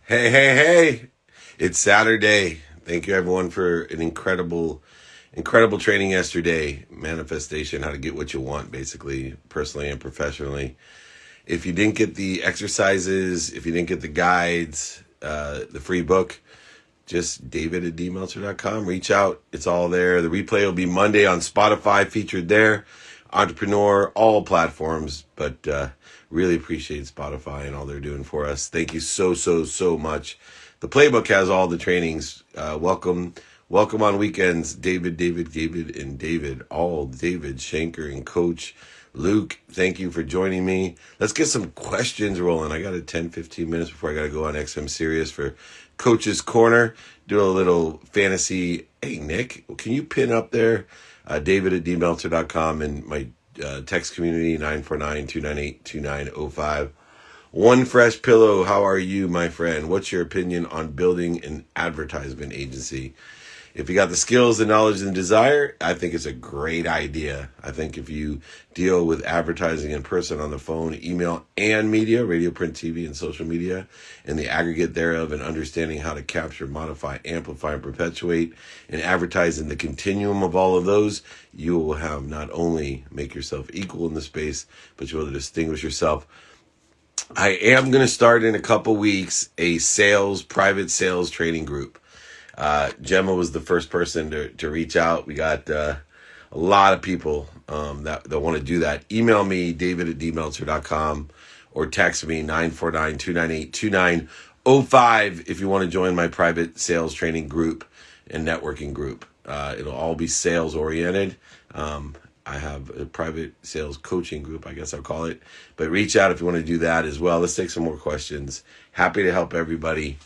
Hey, hey, hey. It's Saturday. Thank you everyone for an incredible training yesterday. Manifestation, how to get what you want, basically, personally and professionally. If you didn't get the exercises, if you didn't get the guides, the free book, just david@dmeltzer.com. Reach out. It's all there. The replay will be Monday on Spotify, featured there. Entrepreneur, all platforms, but really appreciate Spotify and all they're doing for us. Thank you so much. The playbook has all the trainings. Welcome on weekends, David, and David, all David, Shanker, and Coach Luke. Thank you for joining me. Let's get some questions rolling. I got 10-15 minutes before I got to go on XM Sirius for Coach's Corner. Do a little fantasy. Hey, Nick, can you pin up there david@dmeltzer.com and my text community 949-298-2905. One Fresh Pillow, how are you, my friend? What's your opinion on building an advertisement agency? If you got the skills, the knowledge, and the desire, I think it's a great idea. I think if you deal with advertising in person, on the phone, email, and media, radio, print, TV, and social media, and the aggregate thereof, and understanding how to capture, modify, amplify, and perpetuate, and advertise in the continuum of all of those, you will have not only make yourself equal in the space, but you'll be able to distinguish yourself. I am going to start in a couple weeks a private sales training group. Gemma was the first person to reach out. We got a lot of people that want to do that. Email me, david@dmeltzer.com, or text me 949-298-2905 if you want to join my private sales training group and networking group. It'll all be sales oriented. I have a private sales coaching group, I guess I'll call it. But reach out if you want to do that as well. Let's take some more questions. Happy to help everybody.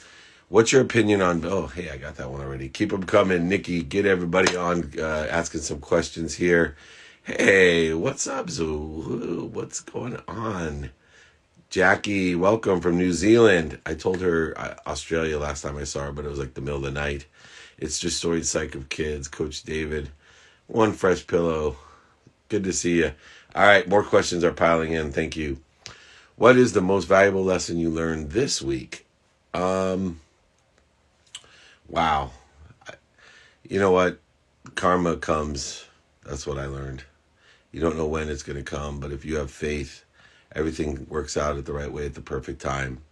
What's your opinion on... Oh, hey, I got that one already. Keep them coming. Nikki, get everybody on asking some questions here. Hey, what's up, Zoo? What's going on? Jackie, welcome from New Zealand. I told her Australia last time I saw her, but it was like the middle of the night. It's Destroyed Psych of Kids. Coach David. One Fresh Pillow. Good to see you. All right, more questions are piling in. Thank you. What is the most valuable lesson you learned this week? Wow. You know what? Karma comes. That's what I learned. You don't know when it's going to come, but if you have faith, everything works out at the right way at the perfect time.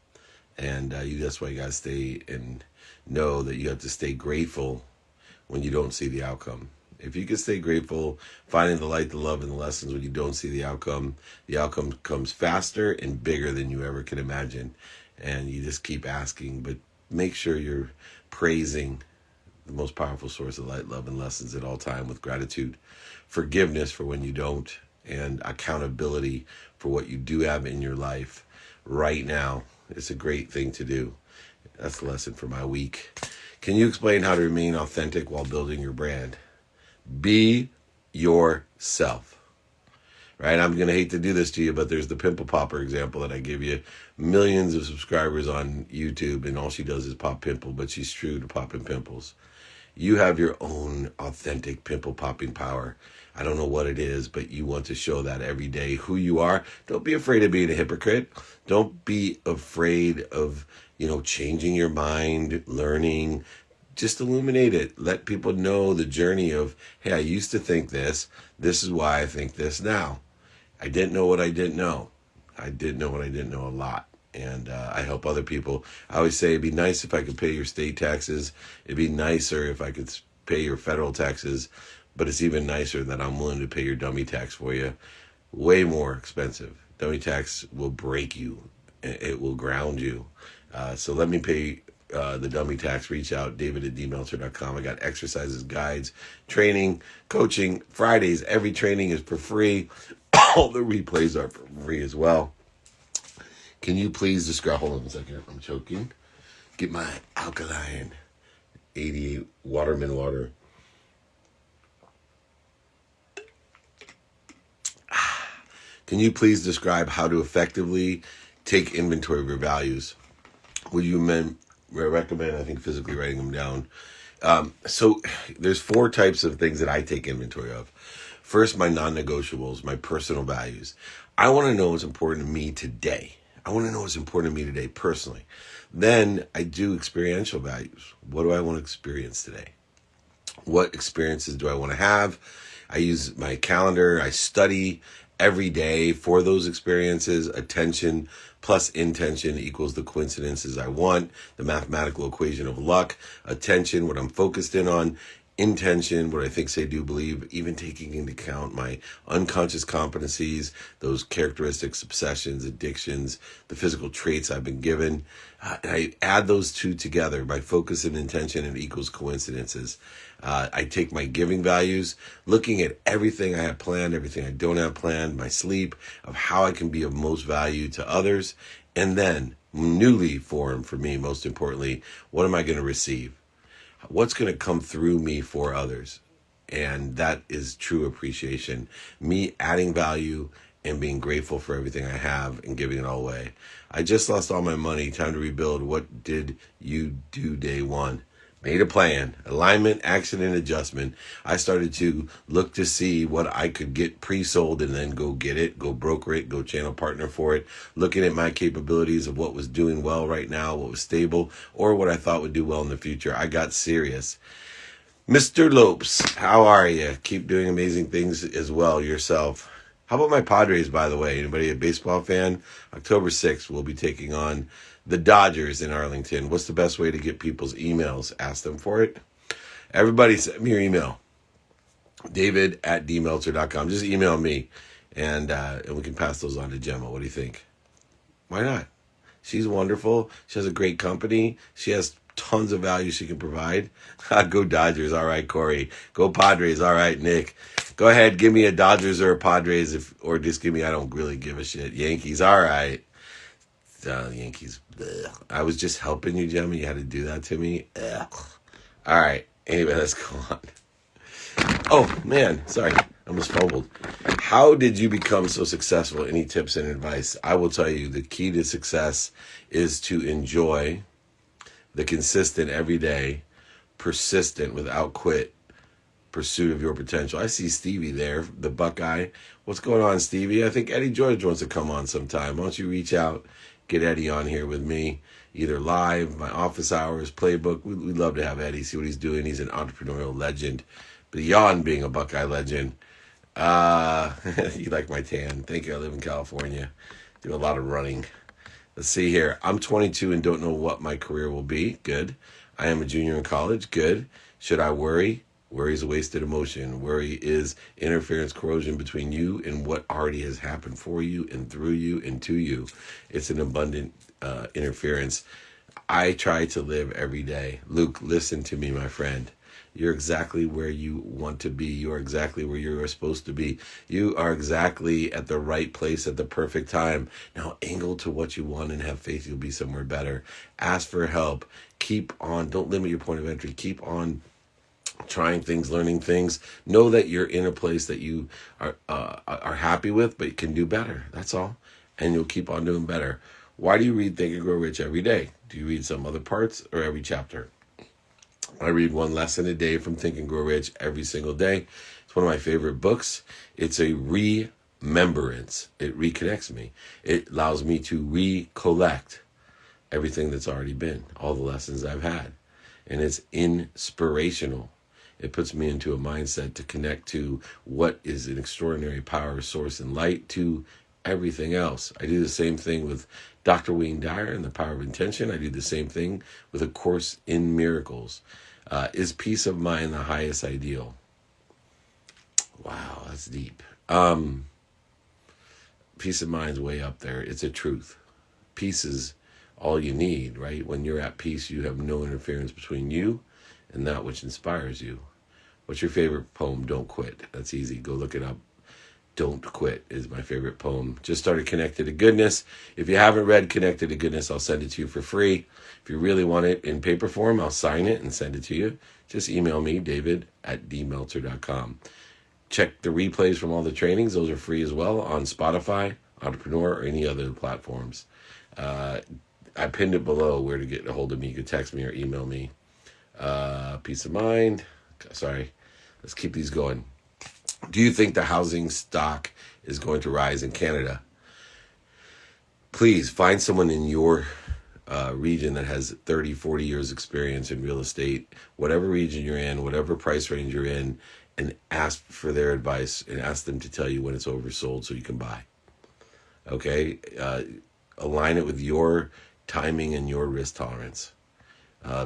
And that's why you got to stay and know that you have to stay grateful when you don't see the outcome. If you can stay grateful, finding the light, the love, and the lessons when you don't see the outcome comes faster and bigger than you ever can imagine. And you just keep asking, but make sure you're praising the most powerful source of light, love, and lessons at all time with gratitude, forgiveness for when you don't, and accountability for what you do have in your life right now. It's a great thing to do. That's the lesson for my week. Can you explain how to remain authentic while building your brand? Be yourself. Right? I'm going to hate to do this to you, but there's the pimple popper example that I give you. Millions of subscribers on YouTube, and all she does is pop pimple, but she's true to popping pimples. You have your own authentic pimple popping power. I don't know what it is, but you want to show that every day, who you are. Don't be afraid of being a hypocrite. Don't be afraid of, changing your mind, learning. Just illuminate it. Let people know the journey of, hey, I used to think this. This is why I think this now. I didn't know what I didn't know. I did know what I didn't know a lot. And I help other people. I always say it'd be nice if I could pay your state taxes. It'd be nicer if I could pay your federal taxes. But it's even nicer that I'm willing to pay your dummy tax for you. Way more expensive. Dummy tax will break you. It will ground you. So let me pay the dummy tax. Reach out, david@dmeltzer.com. I got exercises, guides, training, coaching. Fridays, every training is for free. All the replays are for free as well. Can you please describe... Hold on a second. I'm choking. Get my alkaline 88 watermelon water. Can you please describe how to effectively take inventory of your values? Would you recommend, I think, physically writing them down? So there's 4 types of things that I take inventory of. First, my non-negotiables, my personal values. I want to know what's important to me today. I want to know what's important to me today personally. Then I do experiential values. What do I want to experience today? What experiences do I want to have? I use my calendar. I study every day for those experiences. Attention plus intention equals the coincidences I want. The mathematical equation of luck. Attention, what I'm focused in on. Intention, what I think, say, do, believe, even taking into account my unconscious competencies, those characteristics, obsessions, addictions, the physical traits I've been given. And I add those two together. My focus and intention, and equals coincidences. I take my giving values, looking at everything I have planned, everything I don't have planned, my sleep, of how I can be of most value to others. And then, newly formed for me, most importantly, what am I going to receive? What's going to come through me for others? And that is true appreciation. Me adding value and being grateful for everything I have and giving it all away. I just lost all my money. Time to rebuild. What did you do day one? Made a plan, alignment, action, and adjustment. I started to look to see what I could get pre-sold and then go get it, go broker it, go channel partner for it, looking at my capabilities of what was doing well right now, what was stable, or what I thought would do well in the future. I got serious. Mr. Lopes, how are you? Keep doing amazing things as well yourself. How about my Padres, by the way? Anybody a baseball fan? October 6th, we'll be taking on the Dodgers in Arlington. What's the best way to get people's emails? Ask them for it. Everybody send me your email. David@dmeltzer.com. Just email me, and we can pass those on to Gemma. What do you think? Why not? She's wonderful. She has a great company. She has tons of value she can provide. Go Dodgers. All right, Corey. Go Padres. All right, Nick. Go ahead. Give me a Dodgers or a Padres, or just give me, I don't really give a shit. Yankees. All right. Yankees. Blech. I was just helping you, Gemma. You had to do that to me. Ugh. All right. Anyway, let's go on. Oh, man. Sorry. I almost fumbled. How did you become so successful? Any tips and advice? I will tell you the key to success is to enjoy the consistent, everyday, persistent, without quit pursuit of your potential. I see Stevie there, the Buckeye. What's going on, Stevie? I think Eddie George wants to come on sometime. Why don't you reach out, get Eddie on here with me, either live, my office hours, playbook. We'd love to have Eddie, see what he's doing. He's an entrepreneurial legend, beyond being a Buckeye legend. You like my tan. Thank you. I live in California. Do a lot of running. Let's see here. I'm 22 and don't know what my career will be. Good. I am a junior in college. Good. Should I worry? Worry is a wasted emotion. Worry is interference, corrosion between you and what already has happened for you and through you and to you. It's an abundant interference. I try to live every day. Luke, listen to me, my friend. You're exactly where you want to be. You are exactly where you're supposed to be. You are exactly at the right place at the perfect time. Now angle to what you want and have faith you'll be somewhere better. Ask for help. Keep on. Don't limit your point of entry. Keep on trying things, learning things. Know that you're in a place that you are happy with, but you can do better. That's all. And you'll keep on doing better. Why do you read Think and Grow Rich every day? Do you read some other parts or every chapter? I read one lesson a day from Think and Grow Rich every single day. It's one of my favorite books. It's a remembrance. It reconnects me. It allows me to recollect everything that's already been, all the lessons I've had. And it's inspirational. It puts me into a mindset to connect to what is an extraordinary power source and light to everything else. I do the same thing with Dr. Wayne Dyer and the Power of Intention. I do the same thing with A Course in Miracles. Is peace of mind the highest ideal? Wow, that's deep. Peace of mind's way up there. It's a truth. Peace is all you need, right? When you're at peace, you have no interference between you and that which inspires you. What's your favorite poem? Don't Quit. That's easy. Go look it up. Don't Quit is my favorite poem. Just started Connected to Goodness. If you haven't read Connected to Goodness, I'll send it to you for free. If you really want it in paper form, I'll sign it and send it to you. Just email me, david@dmeltzer.com. Check the replays from all the trainings. Those are free as well on Spotify, Entrepreneur, or any other platforms. I pinned it below where to get a hold of me. You can text me or email me. Peace of mind. Sorry. Let's keep these going. Do you think the housing stock is going to rise in Canada? Please find someone in your region that has 30, 40 years experience in real estate, whatever region you're in, whatever price range you're in, and ask for their advice and ask them to tell you when it's oversold so you can buy. Okay? Align it with your timing and your risk tolerance.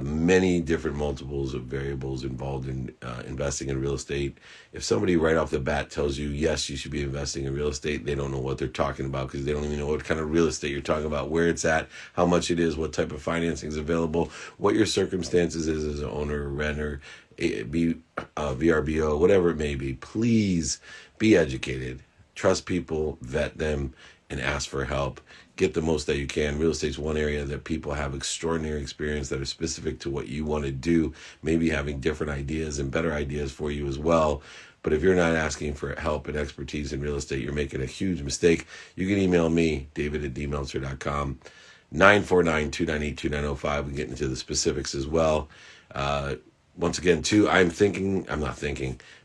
Many different multiples of variables involved in investing in real estate. If somebody right off the bat tells you, yes, you should be investing in real estate, they don't know what they're talking about because they don't even know what kind of real estate you're talking about, where it's at, how much it is, what type of financing is available, what your circumstances is as an owner, renter, VRBO, whatever it may be. Please be educated. Trust people, vet them, and ask for help. Get the most that you can. Real estate's one area that people have extraordinary experience that are specific to what you want to do, maybe having different ideas and better ideas for you as well. But if you're not asking for help and expertise in real estate, you're making a huge mistake. You can email me, david@dmeltzer.com, 949-298-2905. We get into the specifics as well. Once again, too,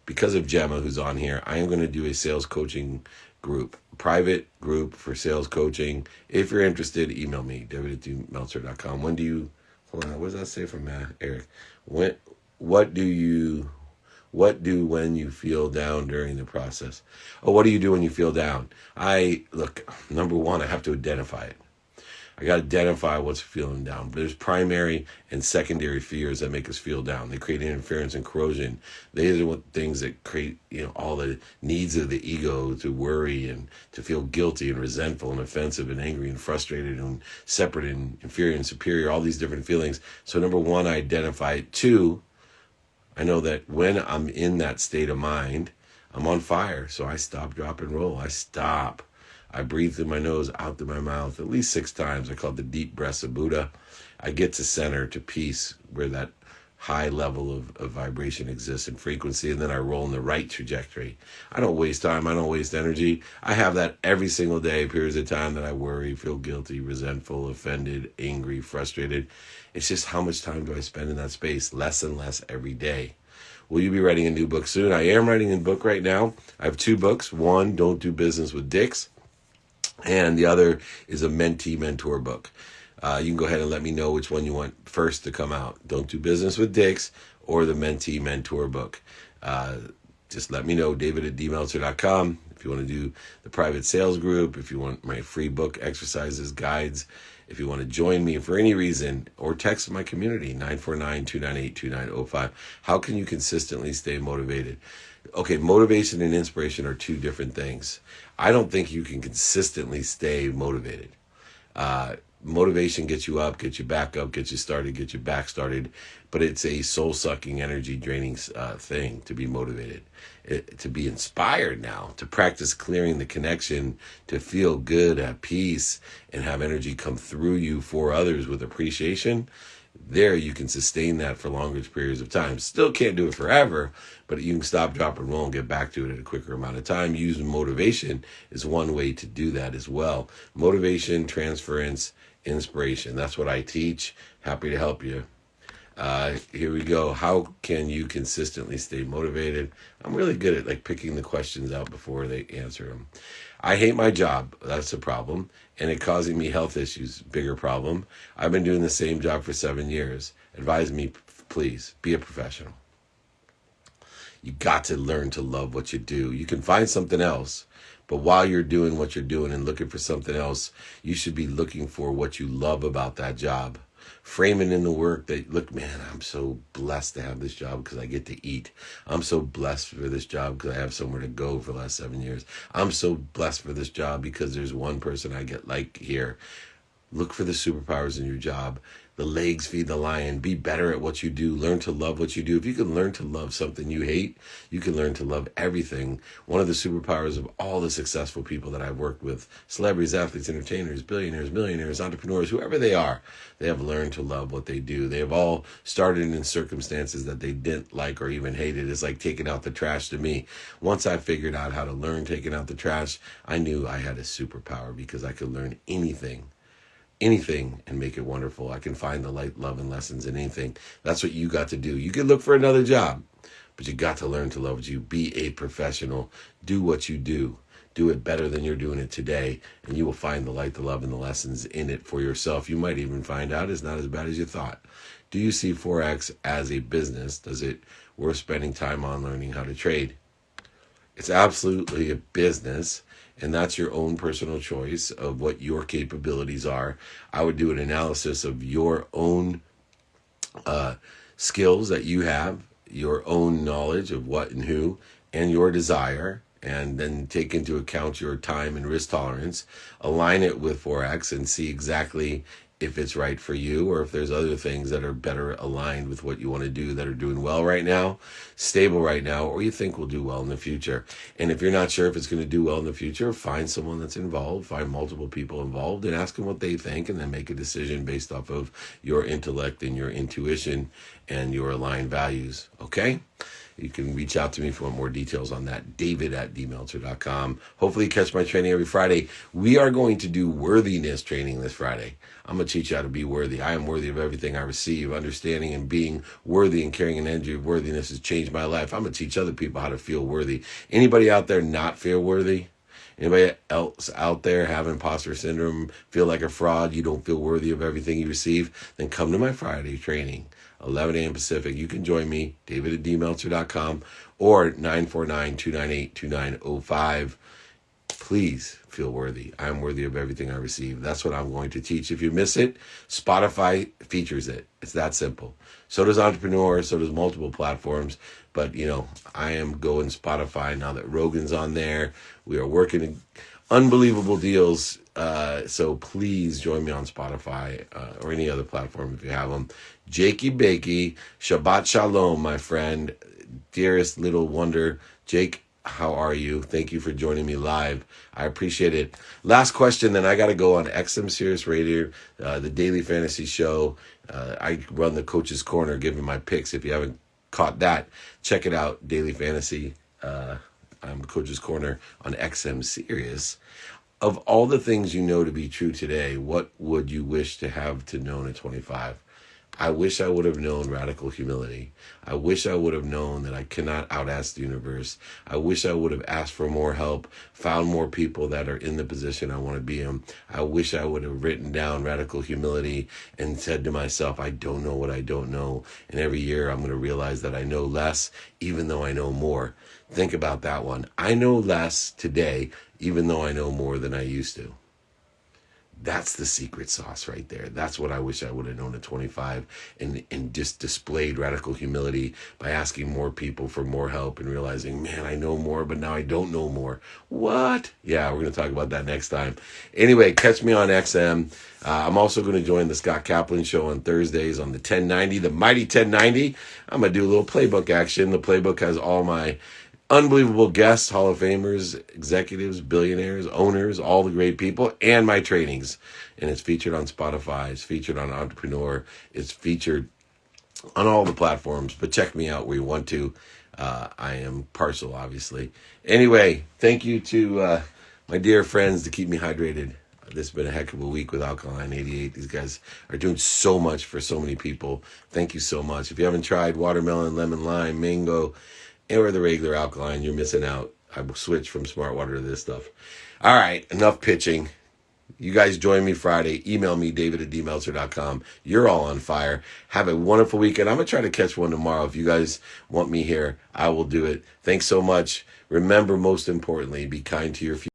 because of Gemma, who's on here, I am going to do a sales coaching group, private group for sales coaching. If you're interested, email me, david@dmeltzer.com. Hold on, what does that say from Eric? What do when you feel down during the process? What do you do when you feel down? Number one, I have to identify it. I got to identify what's feeling down. But there's primary and secondary fears that make us feel down. They create interference and corrosion. These are things that create, all the needs of the ego to worry and to feel guilty and resentful and offensive and angry and frustrated and separate and inferior and superior, all these different feelings. So number one, I identify it. Two, I know that when I'm in that state of mind, I'm on fire. So I stop, drop, and roll. I breathe through my nose, out through my mouth, at least 6 times. I call it the deep breaths of Buddha. I get to center, to peace, where that high level of vibration exists and frequency, and then I roll in the right trajectory. I don't waste time. I don't waste energy. I have that every single day, periods of time that I worry, feel guilty, resentful, offended, angry, frustrated. It's just how much time do I spend in that space? Less and less every day. Will you be writing a new book soon? I am writing a book right now. I have 2 books. One, Don't Do Business with Dicks. And the other is a mentee-mentor book. You can go ahead and let me know which one you want first to come out. Don't Do Business with Dicks or the mentee-mentor book. Just let me know, david@dmeltzer.com. If you want to do the private sales group, if you want my free book, exercises, guides, if you want to join me for any reason, or text my community, 949-298-2905. How can you consistently stay motivated? Okay, motivation and inspiration are 2 different things. I don't think you can consistently stay motivated. Motivation gets you up, gets you back up, gets you started, gets you back started. But it's a soul-sucking, energy-draining thing to be motivated. To be inspired now, to practice clearing the connection, to feel good, at peace, and have energy come through you for others with appreciation. There you can sustain that for longer periods of time. Still can't do it forever, but you can stop, drop, and roll and get back to it at a quicker amount of time. Using motivation is one way to do that as well. Motivation, transference, inspiration. That's what I teach. Happy to help you. Here we go. How can you consistently stay motivated? I'm really good at picking the questions out before they answer them. I hate my job. That's a problem. And it causing me health issues. Bigger problem. I've been doing the same job for 7 years. Advise me, please. Be a professional. You got to learn to love what you do. You can find something else, but while you're doing what you're doing and looking for something else, you should be looking for what you love about that job. Framing in the work that, look, man, I'm so blessed to have this job because I get to eat. I'm so blessed for this job because I have somewhere to go for the last 7 years. I'm so blessed for this job because there's one person I get here. Look for the superpowers in your job. The legs feed the lion. Be better at what you do. Learn to love what you do. If you can learn to love something you hate, you can learn to love everything. One of the superpowers of all the successful people that I've worked with, celebrities, athletes, entertainers, billionaires, millionaires, entrepreneurs, whoever they are, they have learned to love what they do. They have all started in circumstances that they didn't like or even hated. It's like taking out the trash to me. Once I figured out how to learn taking out the trash, I knew I had a superpower because I could learn anything and make it wonderful. I can find the light, love, and lessons in anything. That's what you got to do. You can look for another job, but you got to learn to love what you. Be a professional. Do what you do. Do it better than you're doing it today, and you will find the light, the love, and the lessons in it for yourself. You might even find out it's not as bad as you thought. Do you see Forex as a business? Does it worth spending time on learning how to trade? It's absolutely a business, and that's your own personal choice of what your capabilities are. I would do an analysis of your own skills that you have, your own knowledge of what and who, and your desire, and then take into account your time and risk tolerance, align it with Forex, and see exactly if it's right for you, or if there's other things that are better aligned with what you want to do, that are doing well right now, stable right now, or you think will do well in the future. And if you're not sure if it's going to do well in the future, find someone that's involved, find multiple people involved, and ask them what they think, and then make a decision based off of your intellect and your intuition and your aligned values. Okay? You can reach out to me if you want more details on that. David@dmeltzer.com. Hopefully you catch my training every Friday. We are going to do worthiness training this Friday. I'm going to teach you how to be worthy. I am worthy of everything I receive. Understanding and being worthy and carrying an energy of worthiness has changed my life. I'm going to teach other people how to feel worthy. Anybody out there not feel worthy? Anybody else out there have imposter syndrome, feel like a fraud, you don't feel worthy of everything you receive? Then come to my Friday training, 11 a.m. Pacific. You can join me, David@dmeltzer.com, or 949-298-2905. Please feel worthy. I'm worthy of everything I receive. That's what I'm going to teach. If you miss it, Spotify features it. It's that simple. So does Entrepreneur, so does multiple platforms. But, I am going Spotify now that Rogan's on there. We are working unbelievable deals. So please join me on Spotify or any other platform if you have them. Jakey Bakey, Shabbat Shalom, my friend, dearest little wonder. Jake, how are you? Thank you for joining me live. I appreciate it. Last question, then I got to go on XM Sirius Radio, the Daily Fantasy Show. I run the Coach's Corner, giving my picks. If you haven't caught that, check it out, Daily Fantasy. I'm Coach's Corner on XM Sirius. Of all the things you know to be true today, what would you wish to have to known at 25? I wish I would have known radical humility. I wish I would have known that I cannot out-ask the universe. I wish I would have asked for more help, found more people that are in the position I want to be in. I wish I would have written down radical humility and said to myself, I don't know what I don't know. And every year I'm going to realize that I know less, even though I know more. Think about that one. I know less today, even though I know more than I used to. That's the secret sauce right there. That's what I wish I would have known at 25 and just displayed radical humility by asking more people for more help and realizing, man, I know more, but now I don't know more. What? Yeah, we're going to talk about that next time. Anyway, catch me on XM. I'm also going to join the Scott Kaplan Show on Thursdays on the 1090, the mighty 1090. I'm going to do a little playbook action. The playbook has all my unbelievable guests, Hall of Famers, executives, billionaires, owners, all the great people, and my trainings. And it's featured on Spotify. It's featured on Entrepreneur. It's featured on all the platforms. But check me out where you want to. I am partial, obviously. Anyway, thank you to my dear friends to keep me hydrated. This has been a heck of a week with Alkaline 88. These guys are doing so much for so many people. Thank you so much. If you haven't tried watermelon, lemon, lime, mango, or the regular alkaline, you're missing out. I will switch from smart water to this stuff. All right, enough pitching. You guys join me Friday. Email me, David@dmeltzer.com. You're all on fire. Have a wonderful weekend. I'm going to try to catch one tomorrow. If you guys want me here, I will do it. Thanks so much. Remember, most importantly, be kind to your future.